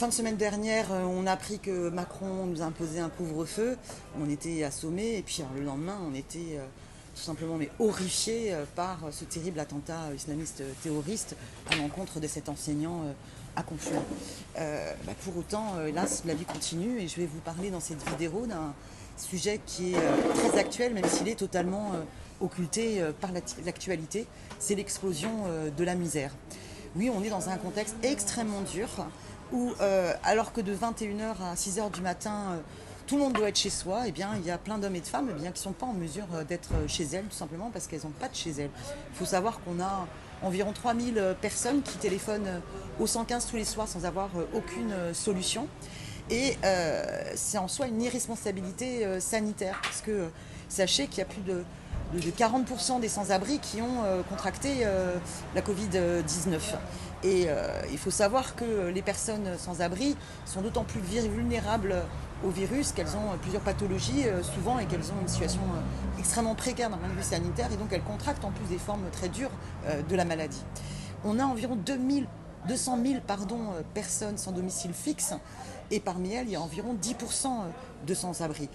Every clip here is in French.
Fin de semaine dernière, on a appris que Macron nous a imposé un couvre-feu. On était assommés et puis le lendemain, on était tout simplement horrifiés par ce terrible attentat islamiste terroriste à l'encontre de cet enseignant à Conflans. Pour autant, hélas, la vie continue et je vais vous parler dans cette vidéo d'un sujet qui est très actuel, même s'il est totalement occulté par l'actualité. C'est l'explosion de la misère. Oui, on est dans un contexte extrêmement dur où, alors que de 21h à 6h du matin, tout le monde doit être chez soi, eh bien, il y a plein d'hommes et de femmes qui ne sont pas en mesure d'être chez elles, tout simplement parce qu'elles n'ont pas de chez elles. Il faut savoir qu'on a environ 3000 personnes qui téléphonent au 115 tous les soirs sans avoir aucune solution. Et c'est en soi une irresponsabilité sanitaire, parce que sachez qu'il y a plus de 40% des sans-abri qui ont contracté la Covid-19. Et il faut savoir que les personnes sans-abri sont d'autant plus vulnérables au virus qu'elles ont plusieurs pathologies souvent et qu'elles ont une situation extrêmement précaire d'un point de vue sanitaire et donc elles contractent en plus des formes très dures de la maladie. On a environ 200 000 personnes sans domicile fixe et parmi elles il y a environ 10% de sans-abri.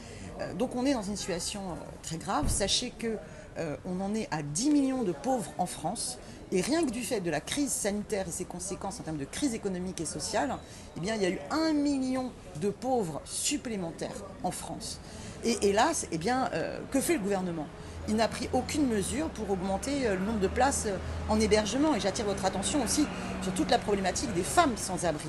Donc on est dans une situation très grave. Sachez qu'on en est à 10 millions de pauvres en France. Et rien que du fait de la crise sanitaire et ses conséquences en termes de crise économique et sociale, eh bien, il y a eu 1 million de pauvres supplémentaires en France. Et hélas, eh bien, que fait le gouvernement ? Il n'a pris aucune mesure pour augmenter le nombre de places en hébergement. Et j'attire votre attention aussi sur toute la problématique des femmes sans abri,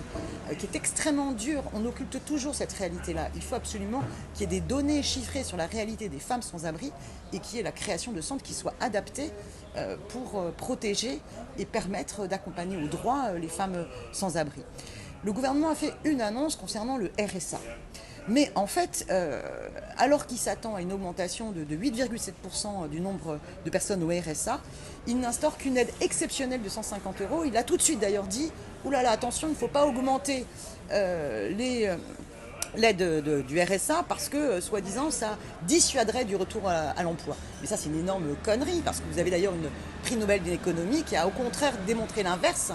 qui est extrêmement dure. On occulte toujours cette réalité-là. Il faut absolument qu'il y ait des données chiffrées sur la réalité des femmes sans abri et qu'il y ait la création de centres qui soient adaptés pour protéger et permettre d'accompagner au droit les femmes sans abri. Le gouvernement a fait une annonce concernant le RSA. Mais en fait, alors qu'il s'attend à une augmentation de 8,7% du nombre de personnes au RSA, il n'instaure qu'une aide exceptionnelle de 150 €. Il a tout de suite d'ailleurs dit « Ouh là là, attention, il ne faut pas augmenter l'aide du RSA parce que, soi-disant, ça dissuaderait du retour à l'emploi. » Mais ça, c'est une énorme connerie parce que vous avez d'ailleurs une prix Nobel d'économie qui a au contraire démontré l'inverse.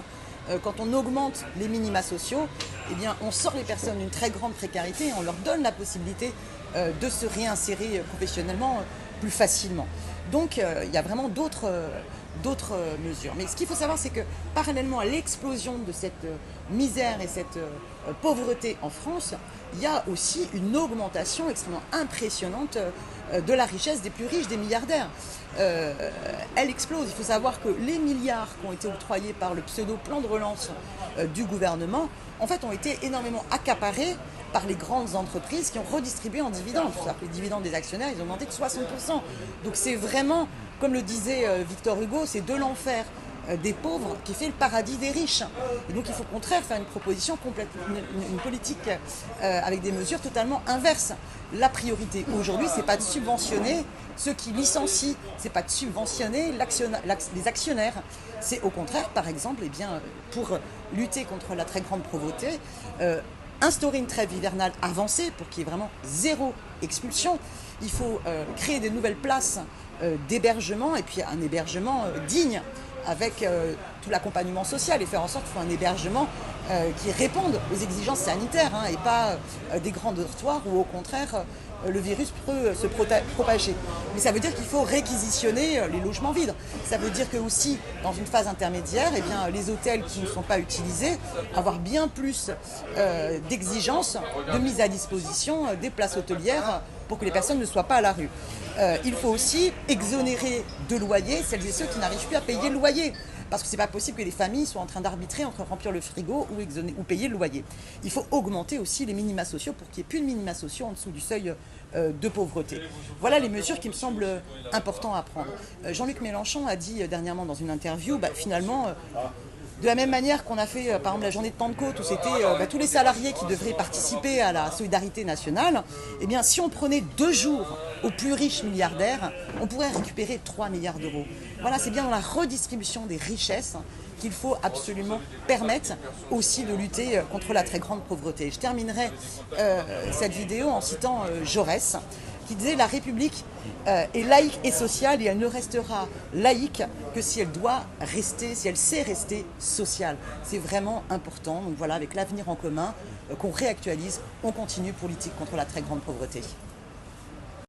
Quand on augmente les minima sociaux, eh bien, on sort les personnes d'une très grande précarité et on leur donne la possibilité de se réinsérer professionnellement plus facilement. Donc, il y a vraiment d'autres mesures. Mais ce qu'il faut savoir, c'est que parallèlement à l'explosion de cette misère et cette pauvreté en France, il y a aussi une augmentation extrêmement impressionnante de la richesse des plus riches, des milliardaires. Elle explose. Il faut savoir que les milliards qui ont été octroyés par le pseudo-plan de relance du gouvernement, en fait, ont été énormément accaparés par les grandes entreprises qui ont redistribué en dividendes. Il faut savoir que les dividendes des actionnaires, ils ont augmenté de 60%. Donc c'est vraiment, comme le disait Victor Hugo, c'est de l'enfer des pauvres qui fait le paradis des riches. Et donc il faut au contraire faire une proposition une politique avec des mesures totalement inverses. La priorité aujourd'hui, c'est pas de subventionner ceux qui licencient, c'est pas de subventionner les actionnaires. C'est au contraire, par exemple, eh bien, pour lutter contre la très grande pauvreté, instaurer une trêve hivernale avancée pour qu'il y ait vraiment zéro expulsion. Il faut créer des nouvelles places d'hébergement et puis un hébergement digne avec tout l'accompagnement social et faire en sorte qu'il faut un hébergement qui réponde aux exigences sanitaires et pas des grands dortoirs où au contraire le virus peut se propager. Mais ça veut dire qu'il faut réquisitionner les logements vides. Ça veut dire que aussi, dans une phase intermédiaire, eh bien, les hôtels qui ne sont pas utilisés, avoir bien plus d'exigences de mise à disposition des places hôtelières pour que les personnes ne soient pas à la rue. Il faut aussi exonérer de loyer celles et ceux qui n'arrivent plus à payer le loyer. Parce que ce n'est pas possible que les familles soient en train d'arbitrer entre remplir le frigo ou payer le loyer. Il faut augmenter aussi les minima sociaux pour qu'il n'y ait plus de minima sociaux en dessous du seuil de pauvreté. Voilà les mesures qui me semblent importantes à prendre. Jean-Luc Mélenchon a dit dernièrement dans une interview, finalement, de la même manière qu'on a fait par exemple la journée de Pentecôte où c'était tous les salariés qui devraient participer à la solidarité nationale, eh bien si on prenait 2 jours aux plus riches milliardaires, on pourrait récupérer 3 milliards d'euros. Voilà, c'est bien dans la redistribution des richesses qu'il faut absolument permettre aussi de lutter contre la très grande pauvreté. Je terminerai cette vidéo en citant Jaurès. qui disait la République est laïque et sociale et elle ne restera laïque que si elle doit rester, si elle sait rester sociale. C'est vraiment important. Donc voilà, avec l'avenir en commun, qu'on réactualise, on continue pour lutter contre la très grande pauvreté.